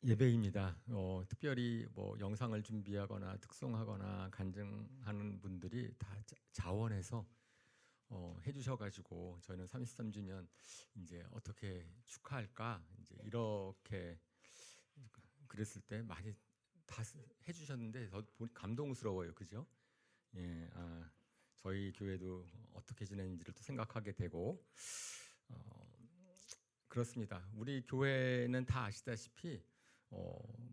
예배입니다. 특별히 뭐 영상을 준비하거나 특송하거나 간증하는 분들이 다 자원해서 해주셔가지고 저희는 33주년 이제 어떻게 축하할까 이제 이렇게 그랬을 때 많이 다 해주셨는데 저 감동스러워요, 그죠? 예, 저희 교회도 어떻게 지내는지를 또 생각하게 되고 그렇습니다. 우리 교회는 다 아시다시피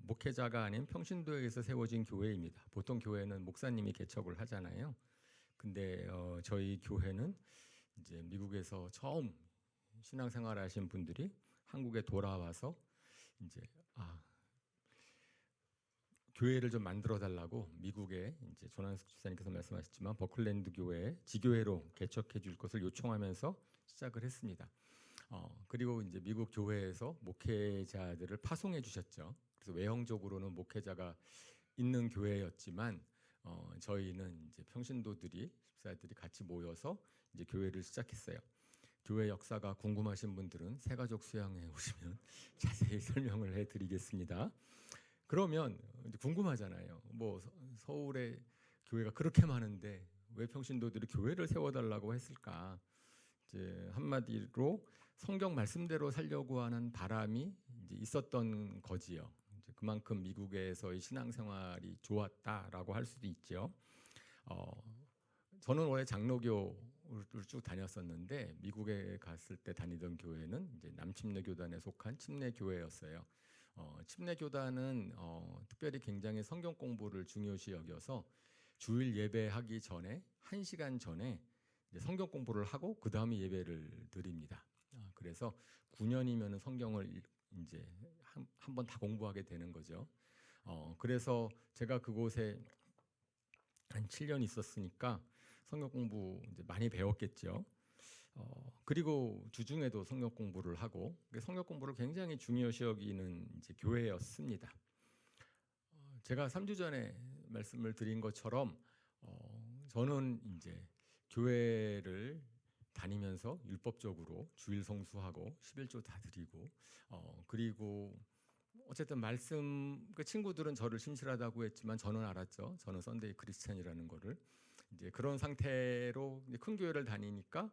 목회자가 아닌 평신도에서 세워진 교회입니다. 보통 교회는 목사님이 개척을 하잖아요. 근데 저희 교회는 이제 미국에서 처음 신앙생활을 하신 분들이 한국에 돌아와서 이제 교회를 좀 만들어 달라고 미국에 이제 조난숙 집사님께서 말씀하셨지만 버클랜드 교회 지교회로 개척해 줄 것을 요청하면서 시작을 했습니다. 그리고 이제 미국 교회에서 목회자들을 파송해 주셨죠. 그래서 외형적으로는 목회자가 있는 교회였지만 저희는 이제 평신도들이 집사들이 같이 모여서 이제 교회를 시작했어요. 교회 역사가 궁금하신 분들은 새가족 수양회 오시면 자세히 설명을 해드리겠습니다. 그러면 이제 궁금하잖아요. 뭐 서울에 교회가 그렇게 많은데 왜 평신도들이 교회를 세워달라고 했을까? 이제 한마디로 성경 말씀대로 살려고 하는 바람이 이제 있었던 거지요. 이제 그만큼 미국에서의 신앙생활이 좋았다라고 할 수도 있죠. 저는 원래 장로교를 쭉 다녔었는데 미국에 갔을 때 다니던 교회는 이제 남침례교단에 속한 침례교회였어요. 침례교단은 특별히 굉장히 성경 공부를 중요시 여겨서 주일 예배하기 전에 1시간 전에 성경 공부를 하고 그 다음에 예배를 드립니다. 그래서 9년이면 성경을 이제 한 번 다 공부하게 되는 거죠. 그래서 제가 그곳에 한 7년 있었으니까 성경 공부 이제 많이 배웠겠죠. 그리고 주중에도 성경 공부를 하고 성경 공부를 굉장히 중요시 여기는 이제 교회였습니다. 제가 3주 전에 말씀을 드린 것처럼 저는 이제 교회를 다니면서 율법적으로 주일 성수하고 11조 다 드리고 그리고 어쨌든 말씀 그 친구들은 저를 신실하다고 했지만 저는 알았죠. 저는 썬데이 크리스찬이라는 거를 이제 그런 상태로 이제 큰 교회를 다니니까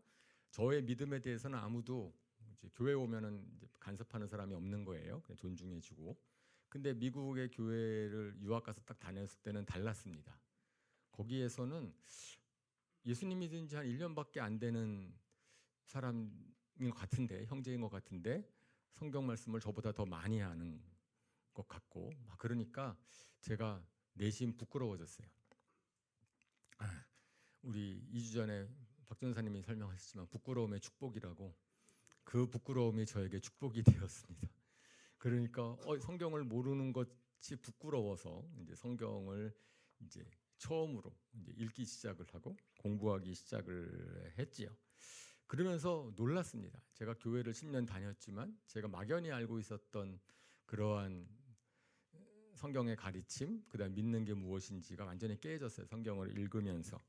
저의 믿음에 대해서는 아무도 이제 교회 오면은 이제 간섭하는 사람이 없는 거예요. 그냥 존중해주고. 근데 미국의 교회를 유학 가서 딱 다녔을 때는 달랐습니다. 거기에서는 예수님 믿은 지 한 1년밖에 안 되는 사람인 것 같은데 형제인 것 같은데 성경 말씀을 저보다 더 많이 아는 것 같고 막 그러니까 제가 내심 부끄러워졌어요. 우리 2주 전에 박 전사님이 설명하셨지만 부끄러움의 축복이라고 그 부끄러움이 저에게 축복이 되었습니다. 그러니까 성경을 모르는 것이 부끄러워서 이제 성경을 이제 처음으로 이제 읽기 시작을 하고 공부하기 시작을 했지요. 그러면서 놀랐습니다. 제가 교회를 10년 다녔지만 제가 막연히 알고 있었던 그러한 성경의 가르침, 그다음 믿는 게 무엇인지가 완전히 깨졌어요. 성경을 읽으면서.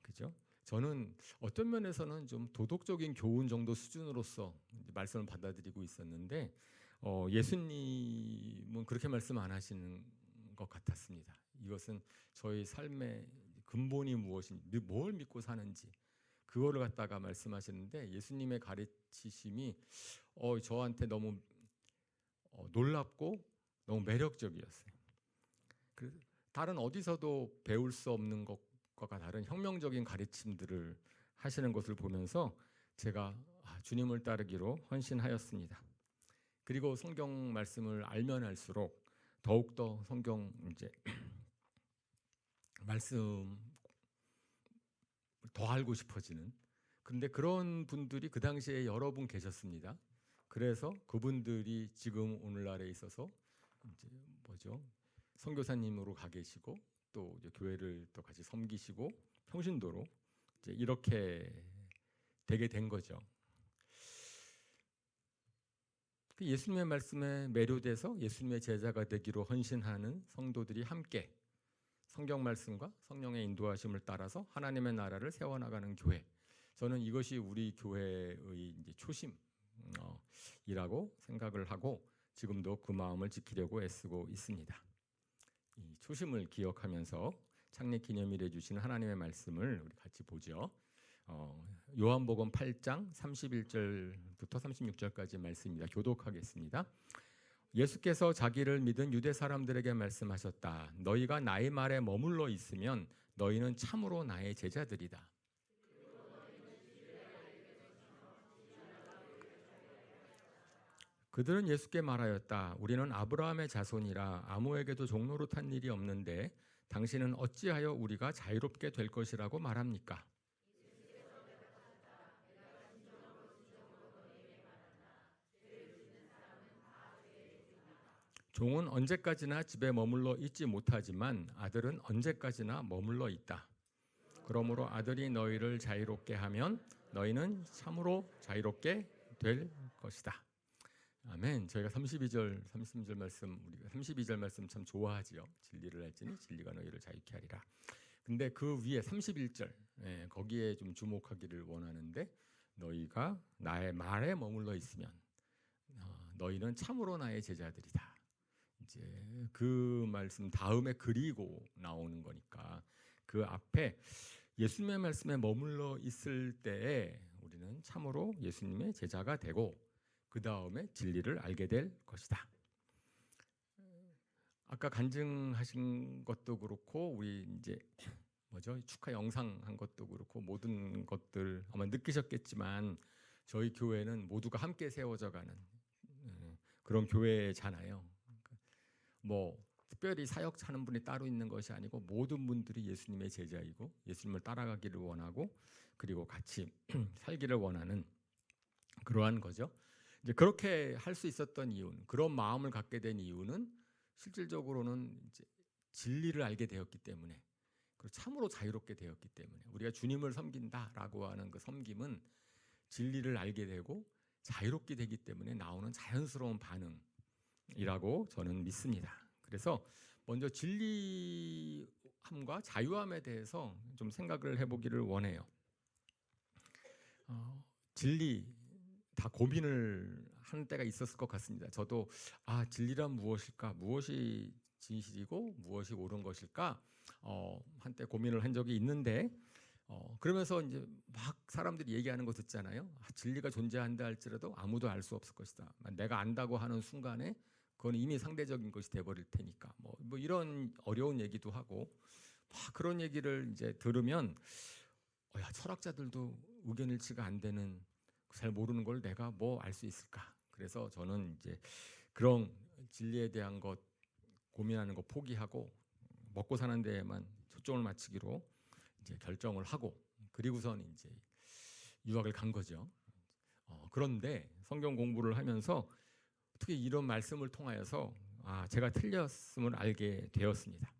그죠? 저는 어떤 면에서는 좀 도덕적인 교훈 정도 수준으로서 말씀을 받아들이고 있었는데 예수님은 그렇게 말씀 안 하시는 것 같았습니다. 이것은 저희 삶의 근본이 무엇인지, 뭘 믿고 사는지 그거를 갖다가 말씀하시는데 예수님의 가르치심이 저한테 너무 놀랍고 너무 매력적이었어요. 다른 어디서도 배울 수 없는 것과 다른 혁명적인 가르침들을 하시는 것을 보면서 제가 주님을 따르기로 헌신하였습니다. 그리고 성경 말씀을 알면 알수록 더욱더 성경 이제 말씀 더 알고 싶어지는 그런데 그런 분들이 그 당시에 여러 분 계셨습니다. 그래서 그분들이 지금 오늘날에 있어서 이제 뭐죠? 선교사님으로 가 계시고 또 이제 교회를 또 같이 섬기시고 평신도로 이제 이렇게 되게 된 거죠. 예수님의 말씀에 매료돼서 예수님의 제자가 되기로 헌신하는 성도들이 함께 성경 말씀과 성령의 인도하심을 따라서 하나님의 나라를 세워나가는 교회. 저는 이것이 우리 교회의 이제 초심이라고 생각을 하고 지금도 그 마음을 지키려고 애쓰고 있습니다. 이 초심을 기억하면서 창립 기념일에 주신 하나님의 말씀을 우리 같이 보죠. 요한복음 8장 31절부터 36절까지 말씀입니다. 교독하겠습니다. 예수께서 자기를 믿은 유대 사람들에게 말씀하셨다. 너희가 나의 말에 머물러 있으면 너희는 참으로 나의 제자들이다. 그들은 예수께 말하였다. 우리는 아브라함의 자손이라 아무에게도 종로로 탄 일이 없는데 당신은 어찌하여 우리가 자유롭게 될 것이라고 말합니까? 종은 언제까지나 집에 머물러 있지 못하지만 아들은 언제까지나 머물러 있다. 그러므로 아들이 너희를 자유롭게 하면 너희는 참으로 자유롭게 될 것이다. 아멘. 저희가 32절 말씀, 우리가 32절 말씀 참 좋아하지요. 진리를 알지니 진리가 너희를 자유케 하리라. 근데 그 위에 31절, 거기에 좀 주목하기를 원하는데, 너희가 나의 말에 머물러 있으면 너희는 참으로 나의 제자들이다. 이제 그 말씀 다음에 그리고 나오는 거니까 그 앞에 예수님의 말씀에 머물러 있을 때에 우리는 참으로 예수님의 제자가 되고 그 다음에 진리를 알게 될 것이다. 아까 간증하신 것도 그렇고 우리 이제 축하 영상 한 것도 그렇고 모든 것들 아마 느끼셨겠지만 저희 교회는 모두가 함께 세워져가는 그런 교회잖아요. 뭐 특별히 사역하는 분이 따로 있는 것이 아니고 모든 분들이 예수님의 제자이고 예수님을 따라가기를 원하고 그리고 같이 살기를 원하는 그러한 거죠. 이제 그렇게 할 수 있었던 이유는 그런 마음을 갖게 된 이유는 실질적으로는 이제 진리를 알게 되었기 때문에 그리고 참으로 자유롭게 되었기 때문에 우리가 주님을 섬긴다라고 하는 그 섬김은 진리를 알게 되고 자유롭게 되기 때문에 나오는 자연스러운 반응이라고 저는 믿습니다. 그래서 먼저 진리함과 자유함에 대해서 좀 생각을 해보기를 원해요. 진리 다 고민을 하는 때가 있었을 것 같습니다. 저도 진리란 무엇일까? 무엇이 진실이고 무엇이 옳은 것일까? 한때 고민을 한 적이 있는데 그러면서 이제 막 사람들이 얘기하는 거 듣잖아요. 진리가 존재한다 할지라도 아무도 알 수 없을 것이다. 내가 안다고 하는 순간에 그건 이미 상대적인 것이 돼버릴 테니까 뭐 이런 어려운 얘기도 하고 막 그런 얘기를 이제 들으면 철학자들도 의견 일치가 안 되는 잘 모르는 걸 내가 뭐 알 수 있을까? 그래서 저는 이제 그런 진리에 대한 것 고민하는 거 포기하고 먹고 사는 데에만 초점을 맞추기로 이제 결정을 하고 그리고선 이제 유학을 간 거죠. 그런데 성경 공부를 하면서 어떻게 이런 말씀을 통하여서 제가 틀렸음을 알게 되었습니다.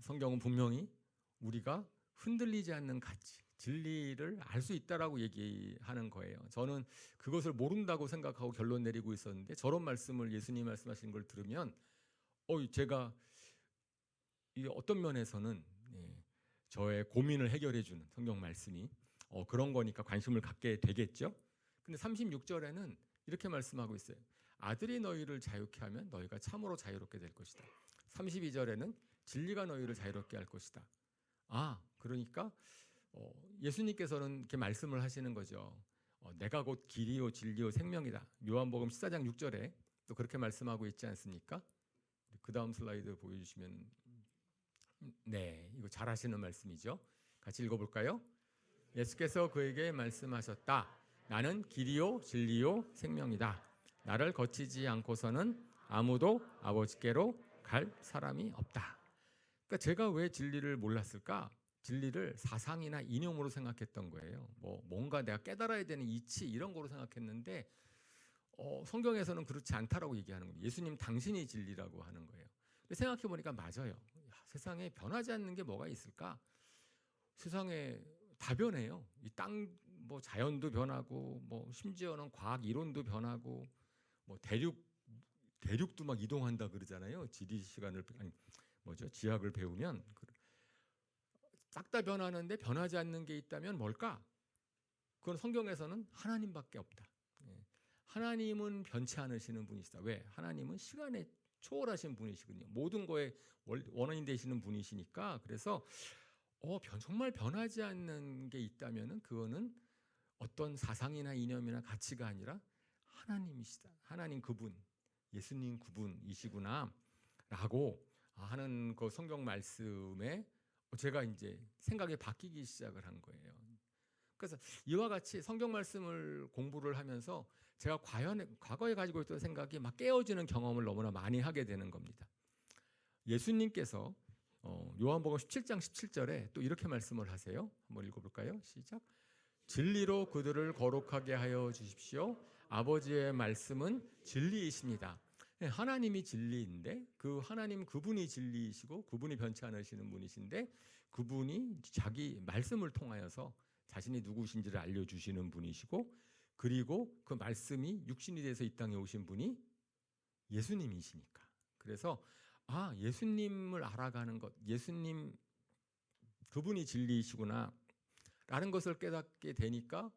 성경은 분명히 우리가 흔들리지 않는 가치, 진리를 알 수 있다라고 얘기하는 거예요. 저는 그것을 모른다고 생각하고 결론 내리고 있었는데 저런 말씀을 예수님 말씀하신 걸 들으면 제가 이 어떤 면에서는 저의 고민을 해결해 주는 성경 말씀이 그런 거니까 관심을 갖게 되겠죠. 근데 36절에는 이렇게 말씀하고 있어요. 아들이 너희를 자유케 하면 너희가 참으로 자유롭게 될 것이다. 32절에는 진리가 너희를 자유롭게 할 것이다. 그러니까 예수님께서는 이렇게 말씀을 하시는 거죠. 내가 곧 길이요 진리요 생명이다. 요한복음 14장 6절에 또 그렇게 말씀하고 있지 않습니까? 그 다음 슬라이드 보여주시면 이거 잘 하시는 말씀이죠. 같이 읽어볼까요? 예수께서 그에게 말씀하셨다. 나는 길이요 진리요 생명이다. 나를 거치지 않고서는 아무도 아버지께로 갈 사람이 없다. 그러니까 제가 왜 진리를 몰랐을까? 진리를 사상이나 이념으로 생각했던 거예요. 뭔가 내가 깨달아야 되는 이치 이런 거로 생각했는데 성경에서는 그렇지 않다라고 얘기하는 거예요. 예수님 당신이 진리라고 하는 거예요. 근데 생각해 보니까 맞아요. 세상에 변하지 않는 게 뭐가 있을까? 세상에 다 변해요. 이 땅 자연도 변하고 심지어는 과학 이론도 변하고 대륙도 막 이동한다 그러잖아요. 지리 시간을 지학을 배우면 싹 다 변하는데 변하지 않는 게 있다면 뭘까? 그건 성경에서는 하나님밖에 없다. 하나님은 변치 않으시는 분이시다. 왜? 하나님은 시간에 초월하신 분이시거든요. 모든 거에 원인이 되시는 분이시니까. 그래서 정말 변하지 않는 게 있다면은 그거는 어떤 사상이나 이념이나 가치가 아니라 하나님이시다. 하나님 그분, 예수님 그분이시구나 라고 하는 그 성경 말씀에 제가 이제 생각이 바뀌기 시작을 한 거예요. 그래서 이와 같이 성경 말씀을 공부를 하면서 제가 과거에 가지고 있던 생각이 막 깨어지는 경험을 너무나 많이 하게 되는 겁니다. 예수님께서 요한복음 17장 17절에 또 이렇게 말씀을 하세요. 한번 읽어볼까요? 시작. 진리로 그들을 거룩하게 하여 주십시오. 아버지의 말씀은 진리이십니다. 하나님이 진리인데 그 하나님 그분이 진리이시고 그분이 변치 않으시는 분이신데 그분이 자기 말씀을 통하여서 자신이 누구신지를 알려주시는 분이시고 그리고 그 말씀이 육신이 돼서 이 땅에 오신 분이 예수님이시니까. 그래서 예수님을 알아가는 것, 예수님 그분이 진리이시구나 라는 것을 깨닫게 되니까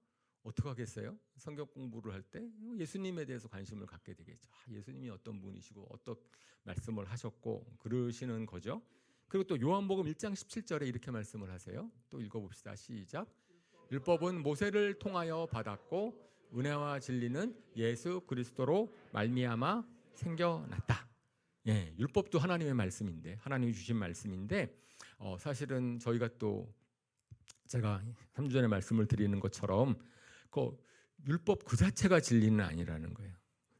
어떻게 하겠어요? 성경 공부를 할 때 예수님에 대해서 관심을 갖게 되겠죠. 예수님이 어떤 분이시고 어떤 말씀을 하셨고 그러시는 거죠. 그리고 또 요한복음 1장 17절에 이렇게 말씀을 하세요. 또 읽어봅시다. 시작. 율법은 모세를 통하여 받았고 은혜와 진리는 예수 그리스도로 말미암아 생겨났다. 예, 율법도 하나님의 말씀인데 하나님이 주신 말씀인데 사실은 저희가 또 제가 3주 전에 말씀을 드리는 것처럼 그 율법 그 자체가 진리는 아니라는 거예요.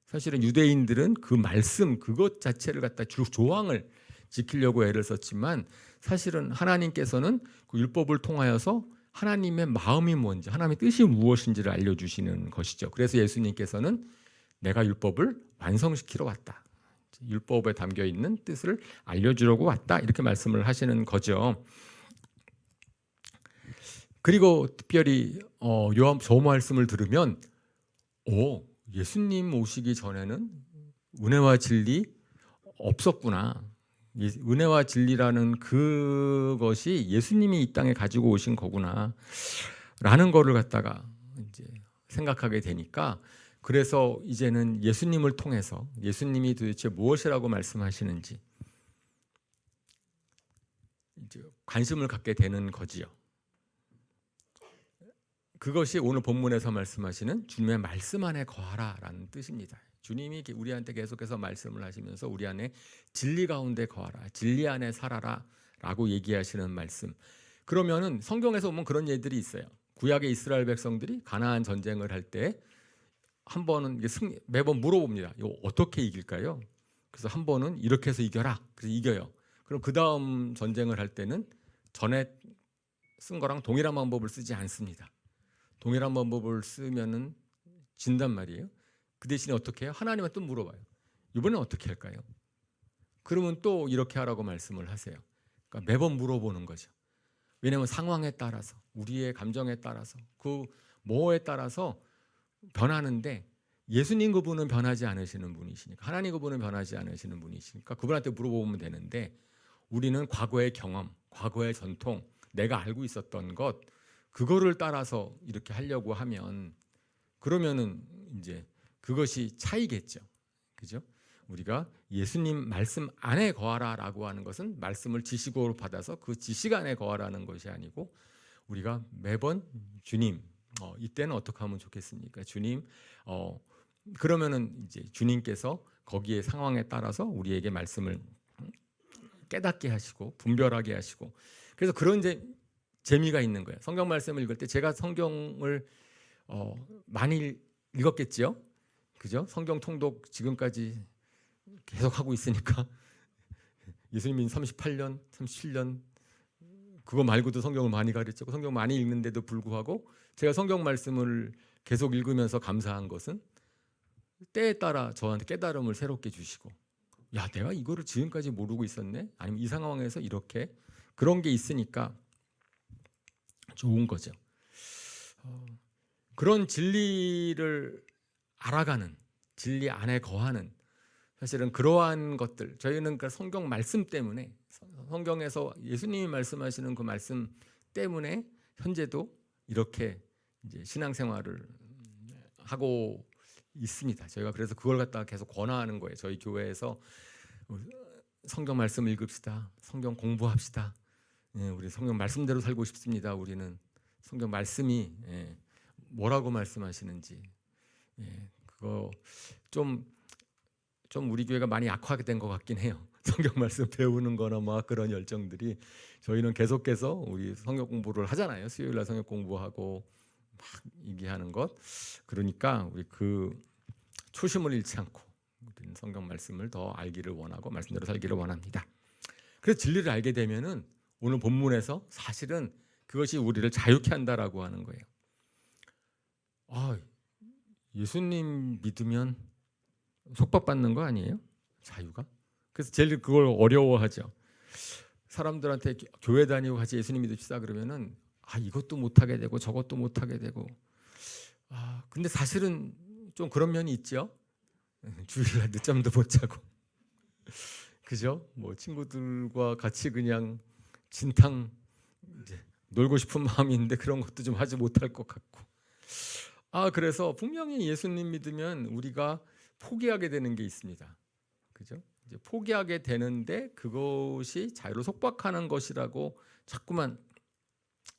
사실은 유대인들은 그 말씀 그것 자체를 갖다 조항을 지키려고 애를 썼지만 사실은 하나님께서는 그 율법을 통하여서 하나님의 마음이 뭔지 하나님의 뜻이 무엇인지를 알려주시는 것이죠. 그래서 예수님께서는 내가 율법을 완성시키러 왔다. 율법에 담겨있는 뜻을 알려주려고 왔다. 이렇게 말씀을 하시는 거죠. 그리고 특별히 저 말씀을 들으면 예수님 오시기 전에는 은혜와 진리 없었구나. 은혜와 진리라는 그것이 예수님이 이 땅에 가지고 오신 거구나 라는 거를 갖다가 이제 생각하게 되니까 그래서 이제는 예수님을 통해서 예수님이 도대체 무엇이라고 말씀하시는지 이제 관심을 갖게 되는 거지요. 그것이 오늘 본문에서 말씀하시는 주님의 말씀 안에 거하라라는 뜻입니다. 주님이 우리한테 계속해서 말씀을 하시면서 우리 안에 진리 가운데 거하라, 진리 안에 살아라 라고 얘기하시는 말씀. 그러면은 성경에서 보면 그런 예들이 있어요. 구약의 이스라엘 백성들이 가나안 전쟁을 할 때 한 번은 매번 물어봅니다. 이거 어떻게 이길까요? 그래서 한 번은 이렇게 해서 이겨라. 그래서 이겨요. 그럼 그 다음 전쟁을 할 때는 전에 쓴 거랑 동일한 방법을 쓰지 않습니다. 동일한 방법을 쓰면은 진단 말이에요. 그 대신에 어떻게 해요? 하나님한테 또 물어봐요. 이번엔 어떻게 할까요? 그러면 또 이렇게 하라고 말씀을 하세요. 그러니까 매번 물어보는 거죠. 왜냐하면 상황에 따라서 우리의 감정에 따라서 그 뭐에 따라서 변하는데 예수님 그분은 변하지 않으시는 분이시니까 하나님 그분은 변하지 않으시는 분이시니까 그분한테 물어보면 되는데 우리는 과거의 경험, 과거의 전통, 내가 알고 있었던 것 그거를 따라서 이렇게 하려고 하면 그러면은 이제 그것이 차이겠죠. 그죠? 우리가 예수님 말씀 안에 거하라라고 하는 것은 말씀을 지식으로 받아서 그 지식 안에 거하라는 것이 아니고 우리가 매번 주님 이때는 어떻게 하면 좋겠습니까? 주님 그러면은 이제 주님께서 거기에 상황에 따라서 우리에게 말씀을 깨닫게 하시고 분별하게 하시고 그래서 그런 이제 재미가 있는 거예요. 성경 말씀을 읽을 때 제가 성경을 많이 읽었겠지요. 그죠? 성경 통독 지금까지 계속 하고 있으니까 예수님이 38년, 37년 그거 말고도 성경을 많이 가르쳤고 성경 많이 읽는데도 불구하고 제가 성경 말씀을 계속 읽으면서 감사한 것은 때에 따라 저한테 깨달음을 새롭게 주시고 야 내가 이거를 지금까지 모르고 있었네? 아니면 이 상황에서 이렇게 그런 게 있으니까 좋은 거죠. 그런 진리를 알아가는 진리 안에 거하는 사실은 그러한 것들 저희는 그 성경 말씀 때문에 성경에서 예수님이 말씀하시는 그 말씀 때문에 현재도 이렇게 이제 신앙생활을 하고 있습니다. 저희가 그래서 그걸 갖다가 계속 권하는 거예요. 저희 교회에서 성경 말씀 읽읍시다. 성경 공부합시다. 우리 성경 말씀대로 살고 싶습니다. 우리는 성경 말씀이 뭐라고 말씀하시는지 그거 좀 우리 교회가 많이 약화가 된 것 같긴 해요. 성경 말씀 배우는 거나 막 그런 열정들이. 저희는 계속해서 우리 성경 공부를 하잖아요. 수요일 날 성경 공부하고 막 얘기하는 것. 그러니까 우리 그 초심을 잃지 않고 우리는 성경 말씀을 더 알기를 원하고 말씀대로 살기를 원합니다. 그래서 진리를 알게 되면은 오늘 본문에서 사실은 그것이 우리를 자유케 한다라고 하는 거예요. 예수님 믿으면 속박받는 거 아니에요? 자유가? 그래서 제일 그걸 어려워하죠. 사람들한테 교회 다니고 같이 예수님 믿읍시다 그러면은 이것도 못하게 되고 저것도 못하게 되고 근데 사실은 좀 그런 면이 있죠. 주일날 늦잠도 못 자고 그죠? 뭐 친구들과 같이 그냥 진탕 이제 놀고 싶은 마음이 있는데 그런 것도 좀 하지 못할 것 같고 그래서 분명히 예수님 믿으면 우리가 포기하게 되는 게 있습니다. 그죠? 이제 포기하게 되는데 그것이 자유를 속박하는 것이라고 자꾸만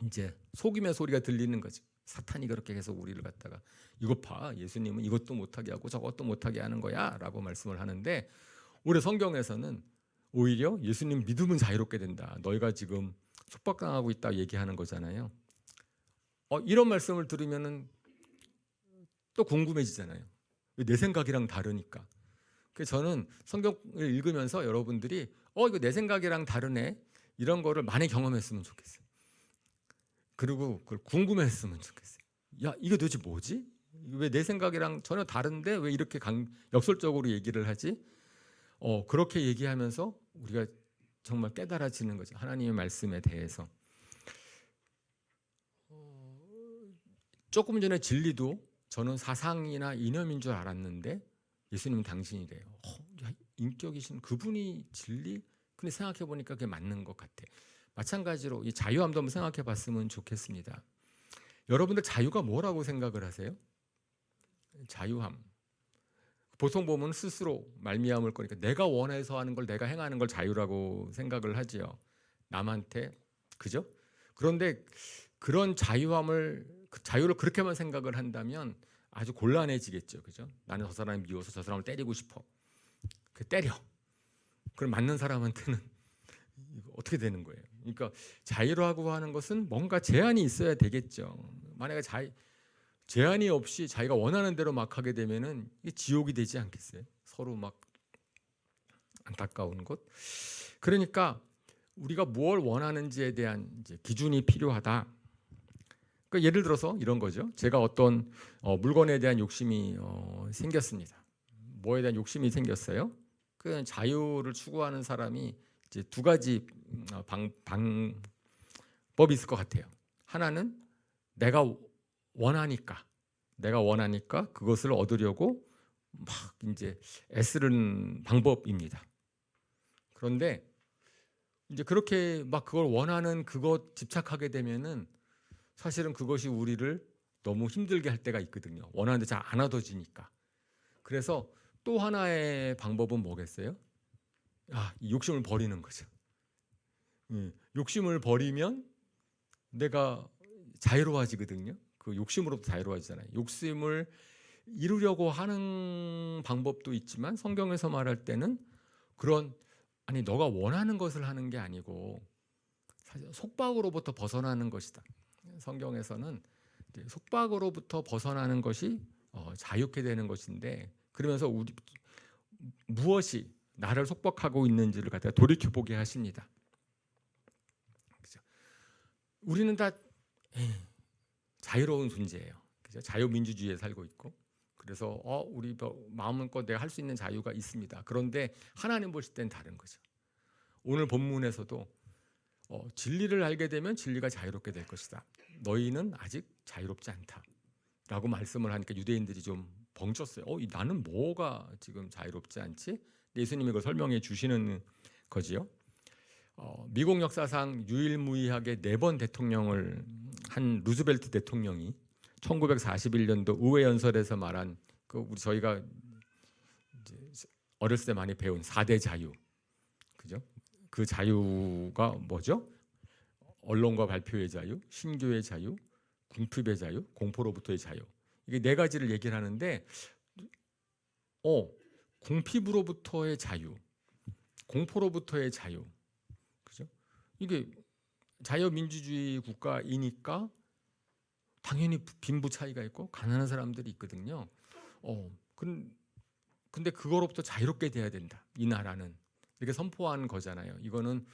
이제 속임의 소리가 들리는 거죠. 사탄이 그렇게 계속 우리를 갖다가 이것 봐, 예수님은 이것도 못하게 하고 저것도 못하게 하는 거야 라고 말씀을 하는데 우리 성경에서는 오히려 예수님 믿으면 자유롭게 된다. 너희가 지금 속박당하고 있다 얘기하는 거잖아요. 이런 말씀을 들으면은 또 궁금해지잖아요. 내 생각이랑 다르니까. 그래서 저는 성경을 읽으면서 여러분들이 이거 내 생각이랑 다르네 이런 거를 많이 경험했으면 좋겠어요. 그리고 그걸 궁금했으면 좋겠어요. 야, 이게 도대체 뭐지? 왜 내 생각이랑 전혀 다른데 왜 이렇게 역설적으로 얘기를 하지? 그렇게 얘기하면서 우리가 정말 깨달아지는 거죠. 하나님의 말씀에 대해서. 조금 전에 진리도 저는 사상이나 이념인 줄 알았는데 예수님은 당신이래요. 인격이신 그분이 진리? 근데 생각해 보니까 그게 맞는 것 같아. 마찬가지로 이 자유함도 한번 생각해 봤으면 좋겠습니다. 여러분들 자유가 뭐라고 생각을 하세요? 자유함. 보통 보면 스스로 말미암을 거니까 내가 원해서 하는 걸 내가 행하는 걸 자유라고 생각을 하지요. 남한테. 그죠? 그런데 그런 자유를 그렇게만 생각을 한다면 아주 곤란해지겠죠. 그죠? 나는 저 사람이 미워서 저 사람을 때리고 싶어. 때려. 그럼 맞는 사람한테는 어떻게 되는 거예요? 그러니까 자유라고 하는 것은 뭔가 제한이 있어야 되겠죠. 만약에 제한이 없이 자기가 원하는 대로 막 하게 되면은 이게 지옥이 되지 않겠어요? 서로 막 안타까운 것. 그러니까 우리가 뭘 원하는지에 대한 이제 기준이 필요하다. 그러니까 예를 들어서 이런 거죠. 제가 어떤 물건에 대한 욕심이 생겼습니다. 뭐에 대한 욕심이 생겼어요? 그 자유를 추구하는 사람이 이제 두 가지 방법이 있을 것 같아요. 하나는 내가 원하니까 그것을 얻으려고 막 이제 애쓰는 방법입니다. 그런데 이제 그렇게 막 그걸 원하는 그것 집착하게 되면은 사실은 그것이 우리를 너무 힘들게 할 때가 있거든요. 원하는데 잘 안 얻어지니까. 그래서 또 하나의 방법은 뭐겠어요? 이 욕심을 버리는 거죠. 욕심을 버리면 내가 자유로워지거든요. 그 욕심으로부터 자유로워지잖아요. 욕심을 이루려고 하는 방법도 있지만 성경에서 말할 때는 너가 원하는 것을 하는 게 아니고 사실 속박으로부터 벗어나는 것이다. 성경에서는 속박으로부터 벗어나는 것이 자유케 되는 것인데 그러면서 무엇이 나를 속박하고 있는지를 갖다가 돌이켜보게 하십니다. 그렇죠? 우리는 다 자유로운 존재예요. 그렇죠? 자유민주주의에 살고 있고 그래서 우리 마음껏 내가 할 수 있는 자유가 있습니다. 그런데 하나님 보실 땐 다른 거죠. 오늘 본문에서도 진리를 알게 되면 진리가 자유롭게 될 것이다. 너희는 아직 자유롭지 않다라고 말씀을 하니까 유대인들이 좀 벙쪘어요. 나는 뭐가 지금 자유롭지 않지? 예수님이 그걸 설명해 주시는 거지요. 미국 역사상 유일무이하게 4번 대통령을 한 루즈벨트 대통령이 1941년도 의회 연설에서 말한 저희가 이제 어렸을 때 많이 배운 4대 자유, 그죠? 그 자유가 뭐죠? 언론과 발표의 자유, 신교의 자유, 궁핍의 자유, 공포로부터의 자유. 이게 네 가지를 얘기를 하는데, 궁핍으로부터의 자유, 공포로부터의 자유, 그죠? 이게 자유민주주의 국가이니까 당연히 빈부 차이가 있고 가난한 사람들이 있거든요. 근데 그거로부터 자유롭게 돼야 된다. 이 나라는 이렇게 선포한 거잖아요. 이거는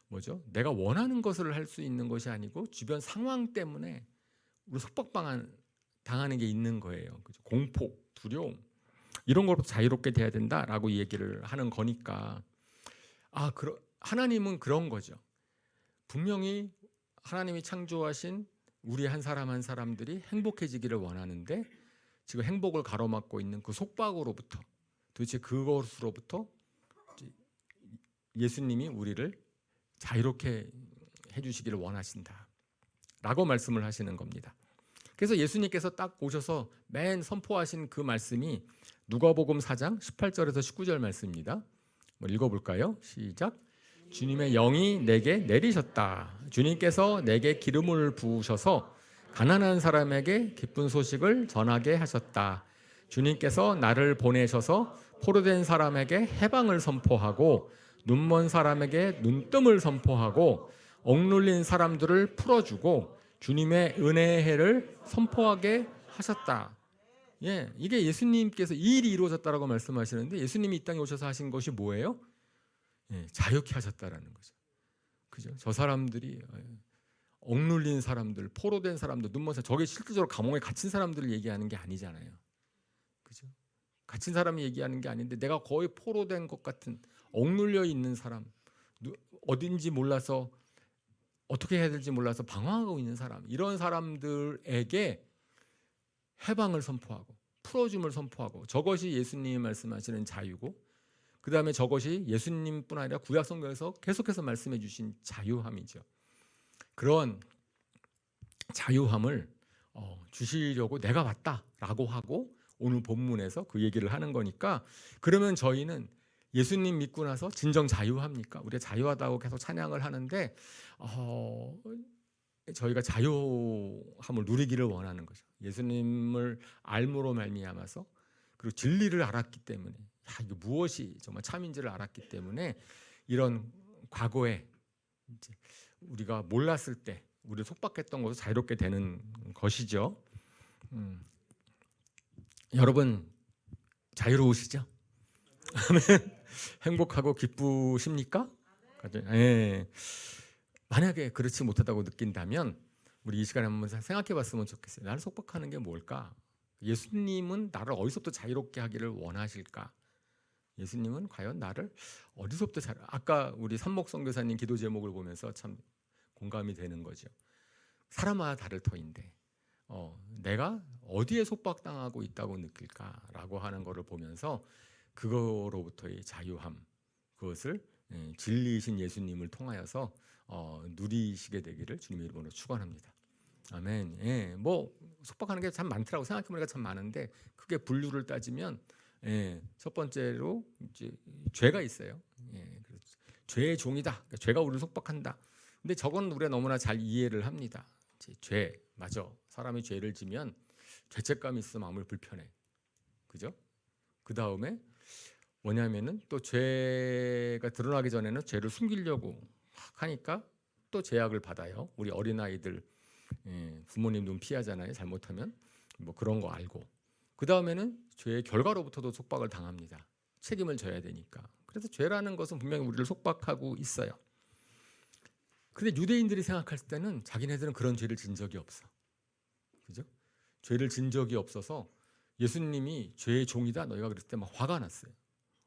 뭐죠? 내가 원하는 것을 할 수 있는 것이 아니고 주변 상황 때문에 우리 속박당하는 게 있는 거예요. 그죠? 공포, 두려움 이런 것부터 자유롭게 돼야 된다라고 얘기를 하는 거니까 하나님은 그런 거죠. 분명히 하나님이 창조하신 우리 한 사람 한 사람들이 행복해지기를 원하는데 지금 행복을 가로막고 있는 그 속박으로부터 도대체 그것으로부터 예수님이 우리를 자유롭게 해주시기를 원하신다 라고 말씀을 하시는 겁니다. 그래서 예수님께서 딱 오셔서 맨 선포하신 그 말씀이 누가복음 4장 18절에서 19절 말씀입니다. 읽어볼까요? 시작. 주님의 영이 내게 내리셨다. 주님께서 내게 기름을 부으셔서 가난한 사람에게 기쁜 소식을 전하게 하셨다. 주님께서 나를 보내셔서 포로된 사람에게 해방을 선포하고 눈먼 사람에게 눈뜸을 선포하고 억눌린 사람들을 풀어주고 주님의 은혜의 해를 선포하게 하셨다. 이게 예수님께서 이 일이 이루어졌다라고 말씀하시는데 예수님이 이 땅에 오셔서 하신 것이 뭐예요? 자유케 하셨다라는 거죠. 그죠? 저 사람들이 억눌린 사람들, 포로된 사람들, 눈먼 사람, 저게 실질적으로 감옥에 갇힌 사람들을 얘기하는 게 아니잖아요. 그죠? 갇힌 사람이 얘기하는 게 아닌데 내가 거의 포로된 것 같은 억눌려 있는 사람, 어딘지 몰라서 어떻게 해야 될지 몰라서 방황하고 있는 사람, 이런 사람들에게 해방을 선포하고 풀어줌을 선포하고 저것이 예수님이 말씀하시는 자유고 그 다음에 저것이 예수님뿐 아니라 구약 성경에서 계속해서 말씀해 주신 자유함이죠. 그런 자유함을 주시려고 내가 왔다라고 하고 오늘 본문에서 그 얘기를 하는 거니까 그러면 저희는 예수님 믿고 나서 진정 자유합니까? 우리가 자유하다고 계속 찬양을 하는데 저희가 자유함을 누리기를 원하는 거죠. 예수님을 알므로 말미암아서 그리고 진리를 알았기 때문에 이게 무엇이 정말 참인지를 알았기 때문에 이런 과거에 이제 우리가 몰랐을 때 우리를 속박했던 것을 자유롭게 되는 것이죠. 여러분 자유로우시죠? 행복하고 기쁘십니까? 네. 만약에 그렇지 못하다고 느낀다면 우리 이 시간에 한번 생각해 봤으면 좋겠어요. 나를 속박하는 게 뭘까? 예수님은 나를 어디서부터 자유롭게 하기를 원하실까? 예수님은 과연 나를 어디서부터 아까 우리 삼목 선교사님 기도 제목을 보면서 참 공감이 되는 거죠. 사람마다 다를 터인데 내가 어디에 속박당하고 있다고 느낄까라고 하는 것을 보면서 그거로부터의 자유함, 그것을 진리이신 예수님을 통하여서 누리시게 되기를 주님의 이름으로 축원합니다. 아멘. 뭐 속박하는 게 참 많더라고. 생각해보니까 참 많은데 크게 분류를 따지면 첫 번째로 이제 죄가 있어요. 죄의 종이다. 그러니까 죄가 우리를 속박한다. 근데 저건 우리가 너무나 잘 이해를 합니다. 죄 맞아. 사람이 죄를 지면 죄책감이 있어 마음을 불편해. 그죠? 그 다음에 뭐냐면은 또 죄가 드러나기 전에는 죄를 숨기려고 하니까 또 제약을 받아요. 우리 어린아이들 부모님 눈 피하잖아요. 잘못하면 뭐 그런 거 알고 그 다음에는 죄의 결과로부터도 속박을 당합니다. 책임을 져야 되니까. 그래서 죄라는 것은 분명히 우리를 속박하고 있어요. 근데 유대인들이 생각할 때는 자기네들은 그런 죄를 진 적이 없어. 그죠? 죄를 진 적이 없어서 예수님이 죄의 종이다 너희가 그랬을 때 막 화가 났어요.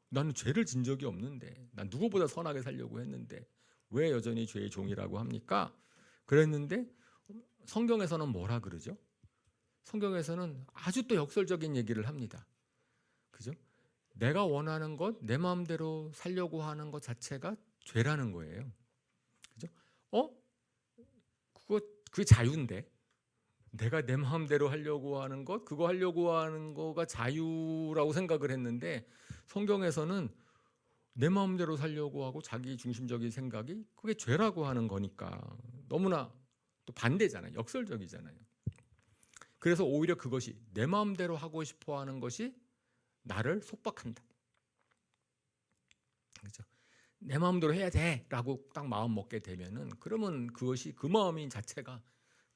나는 죄를 진 적이 없는데 난 누구보다 선하게 살려고 했는데 왜 여전히 죄의 종이라고 합니까? 그랬는데 성경에서는 뭐라 그러죠? 성경에서는 아주 또 역설적인 얘기를 합니다. 그죠? 내가 원하는 것, 내 마음대로 살려고 하는 것 자체가 죄라는 거예요. 그죠? 그게 자유인데. 내가 내 마음대로 하려고 하는 것, 그거 하려고 하는 거가 자유라고 생각을 했는데 성경에서는 내 마음대로 살려고 하고 자기 중심적인 생각이 그게 죄라고 하는 거니까 너무나 또 반대잖아요. 역설적이잖아요. 그래서 오히려 그것이 내 마음대로 하고 싶어 하는 것이 나를 속박한다. 그렇죠? 내 마음대로 해야 돼라고 딱 마음 먹게 되면은 그러면 그것이 그 마음인 자체가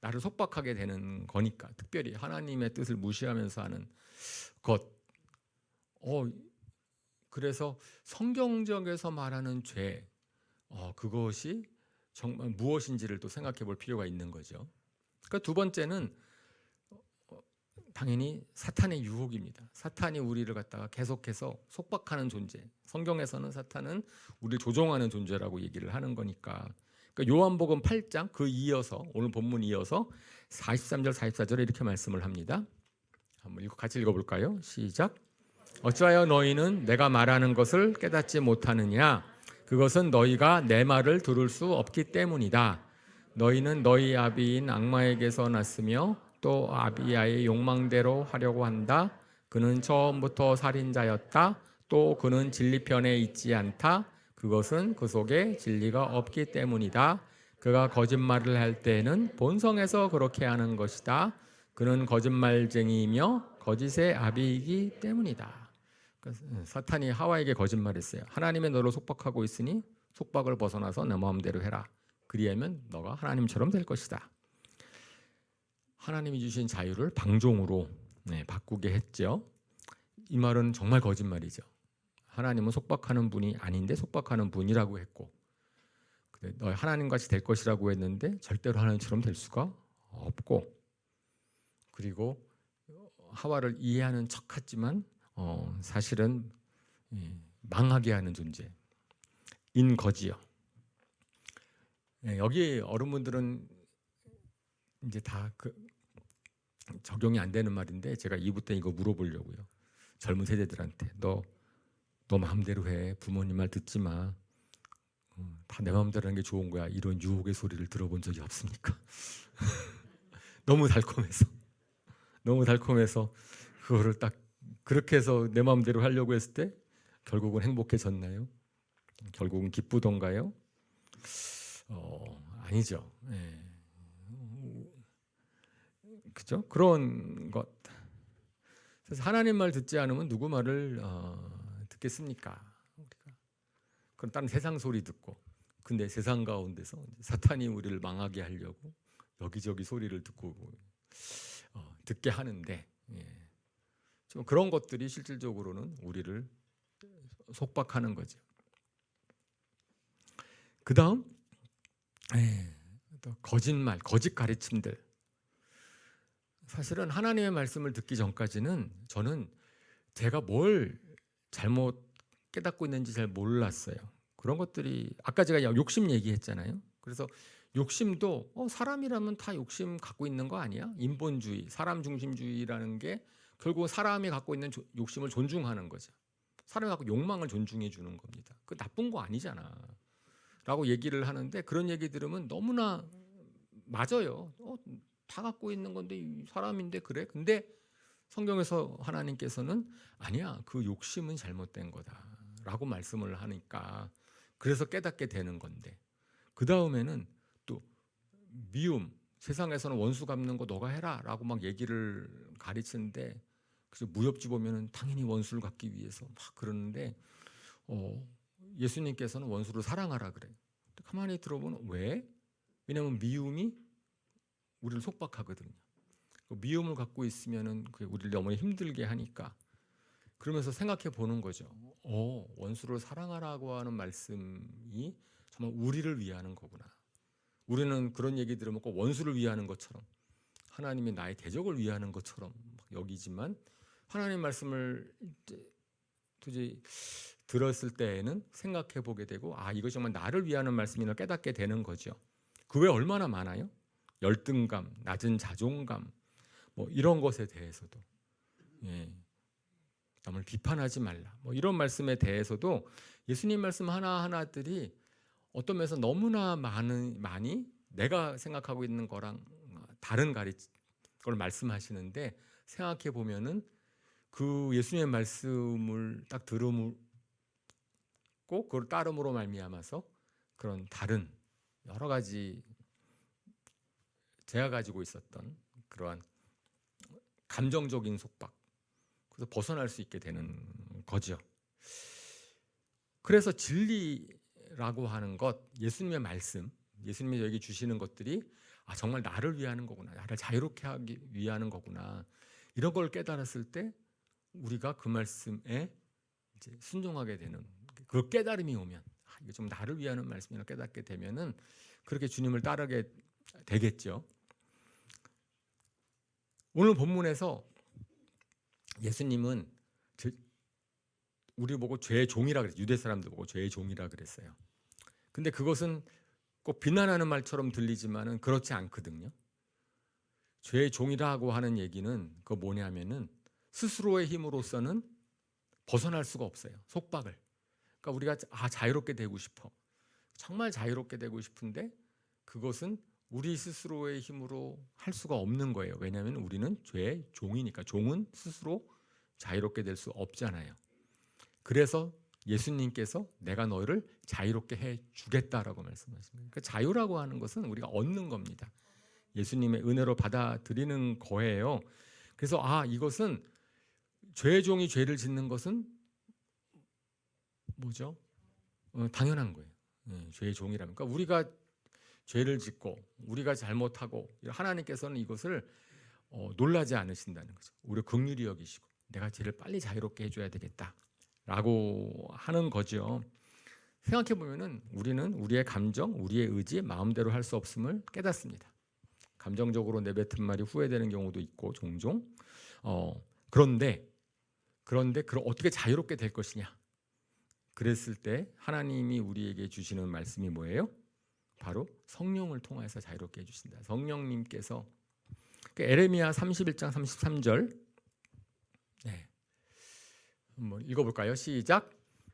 나를 속박하게 되는 거니까, 특별히 하나님의 뜻을 무시하면서 하는 것. 그래서 성경적에서 말하는 죄, 그것이 정말 무엇인지를 또 생각해 볼 필요가 있는 거죠. 그러니까 두 번째는 당연히 사탄의 유혹입니다. 사탄이 우리를 갖다가 계속해서 속박하는 존재. 성경에서는 사탄은 우리를 조종하는 존재라고 얘기를 하는 거니까. 그러니까 요한복음 8장 그 이어서 오늘 본문 이어서 43절 44절에 이렇게 말씀을 합니다. 한번 같이 읽어볼까요? 시작. 어찌하여 너희는 내가 말하는 것을 깨닫지 못하느냐? 그것은 너희가 내 말을 들을 수 없기 때문이다. 너희는 너희 아비인 악마에게서 났으며 또 아비야의 욕망대로 하려고 한다. 그는 처음부터 살인자였다. 또 그는 진리편에 있지 않다. 그것은 그 속에 진리가 없기 때문이다. 그가 거짓말을 할 때에는 본성에서 그렇게 하는 것이다. 그는 거짓말쟁이이며 거짓의 아비이기 때문이다. 사탄이 하와에게 거짓말했어요. 하나님의 너를 속박하고 있으니 속박을 벗어나서 내 마음대로 해라. 그리하면 너가 하나님처럼 될 것이다. 하나님이 주신 자유를 방종으로 바꾸게 했죠. 이 말은 정말 거짓말이죠. 하나님은 속박하는 분이 아닌데 속박하는 분이라고 했고, 너 하나님같이 될 것이라고 했는데 절대로 하나님처럼 될 수가 없고, 그리고 하와를 이해하는 척했지만 사실은 망하게 하는 존재인 거지요. 여기 어른분들은 이제 다 적용이 안 되는 말인데 제가 2부 때 이거 물어보려고요. 젊은 세대들한테 너 마음대로 해. 부모님 말 듣지 마. 다 내 마음대로 하는 게 좋은 거야. 이런 유혹의 소리를 들어본 적이 없습니까? 너무 달콤해서 그거를 딱 그렇게 해서 내 마음대로 하려고 했을 때 결국은 행복해졌나요? 결국은 기쁘던가요? 아니죠. 그죠? 그런 것. 그래서 하나님 말 듣지 않으면 누구 말을 듣겠습니까? 그럼 다른 세상 소리 듣고, 근데 세상 가운데서 사탄이 우리를 망하게 하려고 여기저기 소리를 듣게 하는데, 좀 그런 것들이 실질적으로는 우리를 속박하는 거죠. 그 다음 거짓말, 거짓 가르침들. 사실은 하나님의 말씀을 듣기 전까지는 저는 제가 뭘 잘못 깨닫고 있는지 잘 몰랐어요. 그런 것들이 아까 제가 욕심 얘기했잖아요. 그래서 욕심도 사람이라면 다 욕심 갖고 있는 거 아니야? 인본주의, 사람 중심주의라는 게 결국 사람이 갖고 있는 욕심을 존중하는 거죠. 사람이 갖고 욕망을 존중해 주는 겁니다. 그 나쁜 거 아니잖아 라고 얘기를 하는데, 그런 얘기 들으면 너무나 맞아요. 다 갖고 있는 건데 사람인데 그래? 근데 성경에서 하나님께서는 아니야, 그 욕심은 잘못된 거다 라고 말씀을 하니까 그래서 깨닫게 되는 건데, 그 다음에는 또 미움, 세상에서는 원수 갚는 거 너가 해라 라고 막 얘기를 가르치는데, 그래서 무협지 보면은 당연히 원수를 갚기 위해서 막 그러는데 예수님께서는 원수를 사랑하라 그래. 가만히 들어보면 왜? 왜냐하면 미움이 우리를 속박하거든요. 미움을 갖고 있으면은 그게 우리를 너무 힘들게 하니까. 그러면서 생각해 보는 거죠. 원수를 사랑하라고 하는 말씀이 정말 우리를 위하는 거구나. 우리는 그런 얘기 들으면 꼭 원수를 위하는 것처럼, 하나님이 나의 대적을 위하는 것처럼 여기지만, 하나님 말씀을 도저히 들었을 때에는 생각해 보게 되고, 이것이 정말 나를 위하는 말씀이라 깨닫게 되는 거죠. 그 외에 얼마나 많아요? 열등감, 낮은 자존감, 뭐 이런 것에 대해서도, 남을 비판하지 말라, 뭐 이런 말씀에 대해서도 예수님 말씀 하나하나들이 어떤 면에서 너무나 많이 내가 생각하고 있는 거랑 다른 걸 말씀하시는데 생각해 보면은 그 예수님의 말씀을 딱 들음고 그걸 따름으로 말미암아서 그런 다른 여러 가지 제가 가지고 있었던 그러한 감정적인 속박, 그래서 벗어날 수 있게 되는 거죠. 그래서 진리라고 하는 것, 예수님의 말씀, 예수님이 여기 주시는 것들이 정말 나를 위하는 거구나, 나를 자유롭게 하기 위하는 거구나, 이런 걸 깨달았을 때 우리가 그 말씀에 이제 순종하게 되는 그 깨달음이 오면 이게 좀 나를 위하는 말씀이라 깨닫게 되면은 그렇게 주님을 따르게 되겠죠. 오늘 본문에서 예수님은 우리 보고 죄의 종이라 그랬어요. 유대 사람들 보고 죄의 종이라 그랬어요. 근데 그것은 꼭 비난하는 말처럼 들리지만은 그렇지 않거든요. 죄의 종이라고 하는 얘기는 그 뭐냐면은 스스로의 힘으로서는 벗어날 수가 없어요. 속박을. 그러니까 우리가 자유롭게 되고 싶어. 정말 자유롭게 되고 싶은데 그것은 우리 스스로의 힘으로 할 수가 없는 거예요. 왜냐하면 우리는 죄의 종이니까. 종은 스스로 자유롭게 될 수 없잖아요. 그래서 예수님께서 내가 너희를 자유롭게 해주겠다라고 말씀하십니다. 그러니까 자유라고 하는 것은 우리가 얻는 겁니다. 예수님의 은혜로 받아들이는 거예요. 그래서 이것은 죄의 종이 죄를 짓는 것은 뭐죠? 당연한 거예요. 죄의 종이라면. 그러니까 우리가 죄를 짓고 우리가 잘못하고 하나님께서는 이것을 놀라지 않으신다는 거죠. 우리 긍휼히 여기시고 내가 죄를 빨리 자유롭게 해줘야 되겠다라고 하는 거죠. 생각해 보면은 우리는 우리의 감정, 우리의 의지, 마음대로 할 수 없음을 깨닫습니다. 감정적으로 내뱉은 말이 후회되는 경우도 있고 종종. 그런데 그럼 어떻게 자유롭게 될 것이냐? 그랬을 때 하나님이 우리에게 주시는 말씀이 뭐예요? 바로 성령을 통해서 자유롭게 해주신다. 성령님께서 에레미야 31장 33절 한번 읽어볼까요? 시작.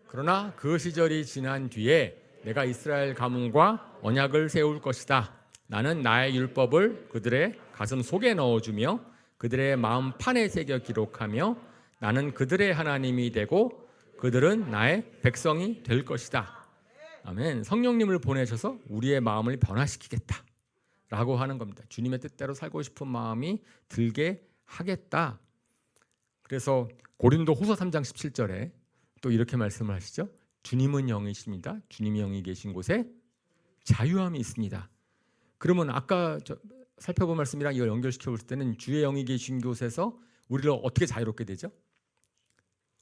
그러나 그 시절이 지난 뒤에 내가 이스라엘 가문과 언약을 세울 것이다. 나는 나의 율법을 그들의 가슴 속에 넣어주며 그들의 마음 판에 새겨 기록하며 나는 그들의 하나님이 되고 그들은 나의 백성이 될 것이다. 아멘. 성령님을 보내셔서 우리의 마음을 변화시키겠다 라고 하는 겁니다. 주님의 뜻대로 살고 싶은 마음이 들게 하겠다. 그래서 고린도 후서 3장 17절에 또 이렇게 말씀을 하시죠. 주님은 영이십니다. 주님이 영이 계신 곳에 자유함이 있습니다. 그러면 아까 살펴본 말씀이랑 이걸 연결시켜 볼 때는 주의 영이 계신 곳에서 우리를 어떻게 자유롭게 되죠?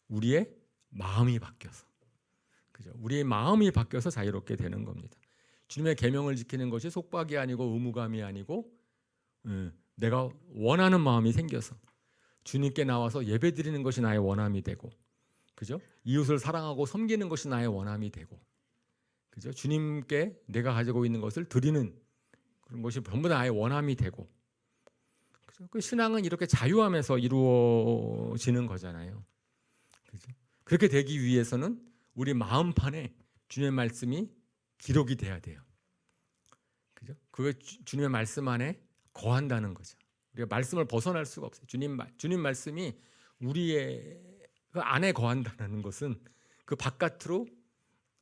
우리의 마음이 바뀌어서, 그죠? 우리의 마음이 바뀌어서 자유롭게 되는 겁니다. 주님의 계명을 지키는 것이 속박이 아니고 의무감이 아니고 내가 원하는 마음이 생겨서 주님께 나와서 예배드리는 것이 나의 원함이 되고, 그죠? 이웃을 사랑하고 섬기는 것이 나의 원함이 되고, 그죠? 주님께 내가 가지고 있는 것을 드리는 그런 것이 전부 다 나의 원함이 되고, 그죠? 그 신앙은 이렇게 자유함에서 이루어지는 거잖아요. 그죠? 그렇게 되기 위해서는 우리 마음판에 주님의 말씀이 기록이 돼야 돼요. 그죠? 그게 주님의 말씀 안에 거한다는 거죠. 우리가 말씀을 벗어날 수가 없어요. 주님 말씀이 우리의 그 안에 거한다는 것은 그 바깥으로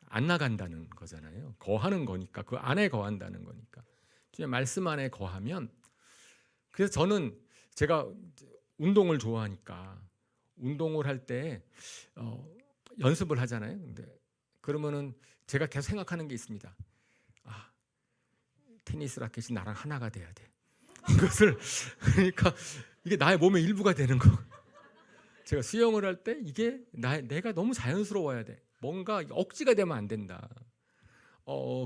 안 나간다는 거잖아요. 거하는 거니까, 그 안에 거한다는 거니까. 주님의 말씀 안에 거하면, 그래서 저는 제가 운동을 좋아하니까 운동을 할 때 연습을 하잖아요. 근데 그러면은 제가 계속 생각하는 게 있습니다. 테니스 라켓이 나랑 하나가 돼야 돼. 이것을 그러니까 이게 나의 몸의 일부가 되는 거. 제가 수영을 할 때 이게 내가 너무 자연스러워야 돼. 뭔가 억지가 되면 안 된다.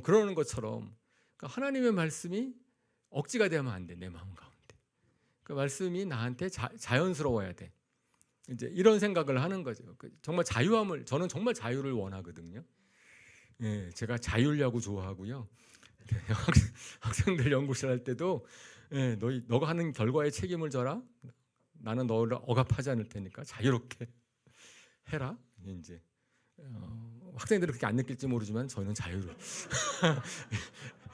그러는 것처럼 그러니까 하나님의 말씀이 억지가 되면 안 돼. 내 마음 가운데. 그 말씀이 나한테 자연스러워야 돼. 이제 이런 생각을 하는 거죠. 정말 자유함을, 저는 정말 자유를 원하거든요. 예, 제가 자유려고 좋아하고요. 학생들 연구실 할 때도 너가 하는 결과에 책임을 져라. 나는 너를 억압하지 않을 테니까 자유롭게 해라. 이제 학생들은 그렇게 안 느낄지 모르지만 저는 자유를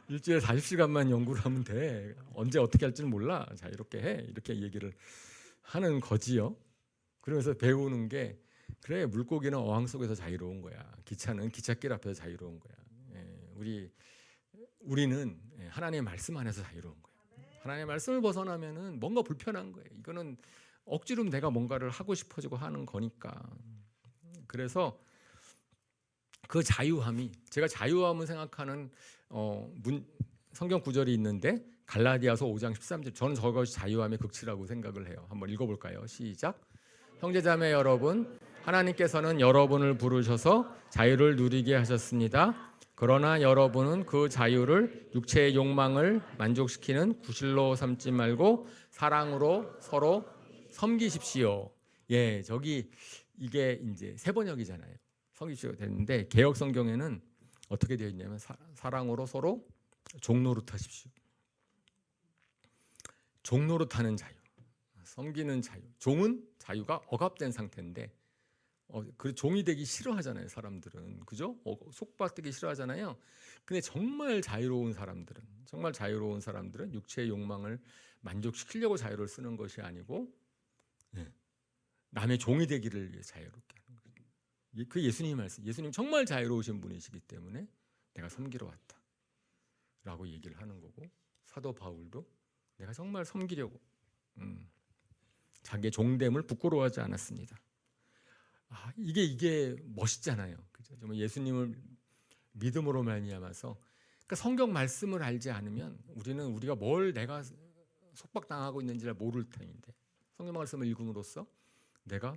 일주일에 40시간만 연구를 하면 돼. 언제 어떻게 할지는 몰라. 자유롭게 해. 이렇게 얘기를 하는 거지요. 그러면서 배우는 게 그래, 물고기는 어항 속에서 자유로운 거야. 기차는 기찻길 앞에서 자유로운 거야. 우리는 하나님의 말씀 안에서 자유로운 거야. 하나님의 말씀을 벗어나면은 뭔가 불편한 거예요. 이거는 억지로 내가 뭔가를 하고 싶어지고 하는 거니까. 그래서 그 자유함이, 제가 자유함을 생각하는 성경 구절이 있는데 갈라디아서 5장 13절, 저는 저것이 자유함의 극치라고 생각을 해요. 한번 읽어볼까요? 시작. 형제자매 여러분, 하나님께서는 여러분을 부르셔서 자유를 누리게 하셨습니다. 그러나 여러분은 그 자유를 육체의 욕망을 만족시키는 구실로 삼지 말고 사랑으로 서로 섬기십시오. 예, 저기 이게 이제 세 번역이잖아요. 섬기십시오 됐는데 개역 성경에는 어떻게 되어 있냐면 사랑으로 서로 종노릇하십시오. 종노릇하는 자유, 섬기는 자유. 종은 자유가 억압된 상태인데 그 종이 되기 싫어하잖아요, 사람들은. 그죠? 속박되기 싫어하잖아요. 근데 정말 자유로운 사람들은 육체의 욕망을 만족시키려고 자유를 쓰는 것이 아니고 남의 종이 되기를 위해 자유롭게 하는 거예요. 그 예수님 말씀. 예수님 정말 자유로우신 분이시기 때문에 내가 섬기러 왔다 라고 얘기를 하는 거고, 사도 바울도 내가 정말 섬기려고 자기의 종됨을 부끄러워하지 않았습니다. 이게 멋있잖아요. 그죠? 정말 예수님을 믿음으로 말미암아서, 그러니까 성경 말씀을 알지 않으면 우리가 뭘 내가 속박당하고 있는지를 모를 터인데, 성경 말씀을 읽음으로써 내가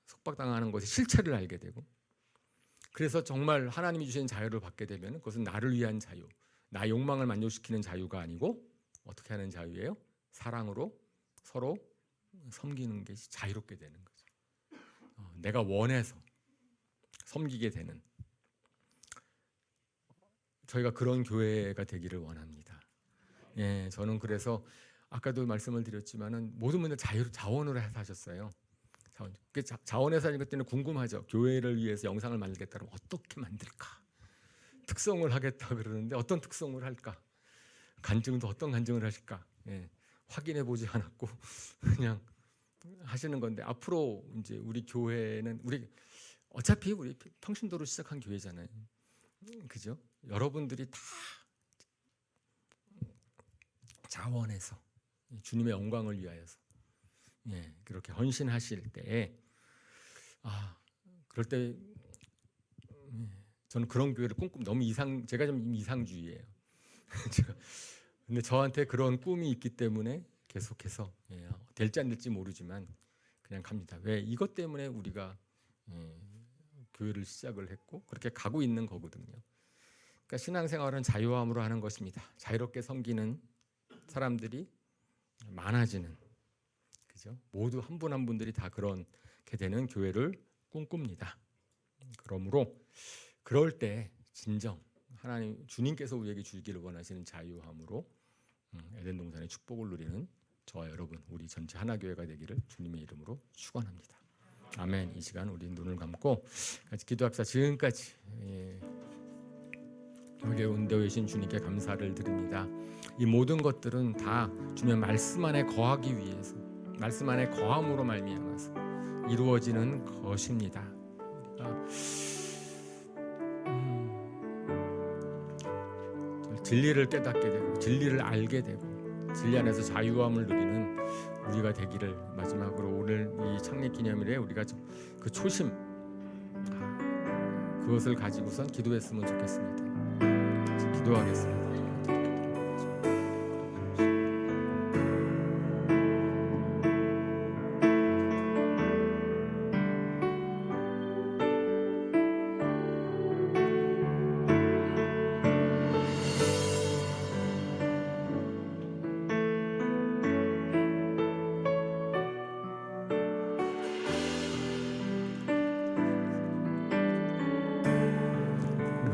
속박당하는 것의 실체를 알게 되고, 그래서 정말 하나님이 주신 자유를 받게 되면 그것은 나를 위한 자유, 나의 욕망을 만족시키는 자유가 아니고 어떻게 하는 자유예요? 사랑으로 서로 섬기는 것이 자유롭게 되는 거죠. 내가 원해서 섬기게 되는, 저희가 그런 교회가 되기를 원합니다. 예, 저는 그래서 아까도 말씀을 드렸지만은 모든 분들 자원으로 해서 하셨어요. 자원해서 하는 것 때문에 궁금하죠. 교회를 위해서 영상을 만들겠다 그러면 어떻게 만들까? 특성을 하겠다 그러는데 어떤 특성을 할까? 간증도 어떤 간증을 하실까? 확인해 보지 않았고 그냥 하시는 건데, 앞으로 이제 우리 교회는 어차피 우리 평신도로 시작한 교회잖아요. 그죠? 여러분들이 다 자원해서 주님의 영광을 위하여서 그렇게 헌신하실 때에 그럴 때 저는 그런 교회를 너무 제가 좀 이상주의예요. 근데 저한테 그런 꿈이 있기 때문에 계속해서 될지 안 될지 모르지만 그냥 갑니다. 왜? 이것 때문에 우리가 교회를 시작을 했고 그렇게 가고 있는 거거든요. 그러니까 신앙생활은 자유함으로 하는 것입니다. 자유롭게 섬기는 사람들이 많아지는, 그죠? 모두 한 분 한 분들이 다 그렇게 되는 교회를 꿈꿉니다. 그러므로 그럴 때 진정 주님께서 우리에게 주기를 원하시는 자유함으로 에덴 동산의 축복을 누리는 저와 여러분, 우리 전체 하나교회가 되기를 주님의 이름으로 축원합니다. 아멘. 이 시간 우리 눈을 감고 같이 기도합시다. 지금까지 우리의 은혜에 계신 주님께 감사를 드립니다. 이 모든 것들은 다 주님의 말씀 안에 거하기 위해서, 말씀 안에 거함으로 말미암아서 이루어지는 것입니다. 진리를 깨닫게 되고 진리를 알게 되고 진리 안에서 자유함을 누리는 우리가 되기를, 마지막으로 오늘 이 창립기념일에 우리가 그 초심, 그것을 가지고선 기도했으면 좋겠습니다. 기도하겠습니다.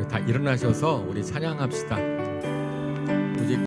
다 일어나셔서 우리 찬양합시다.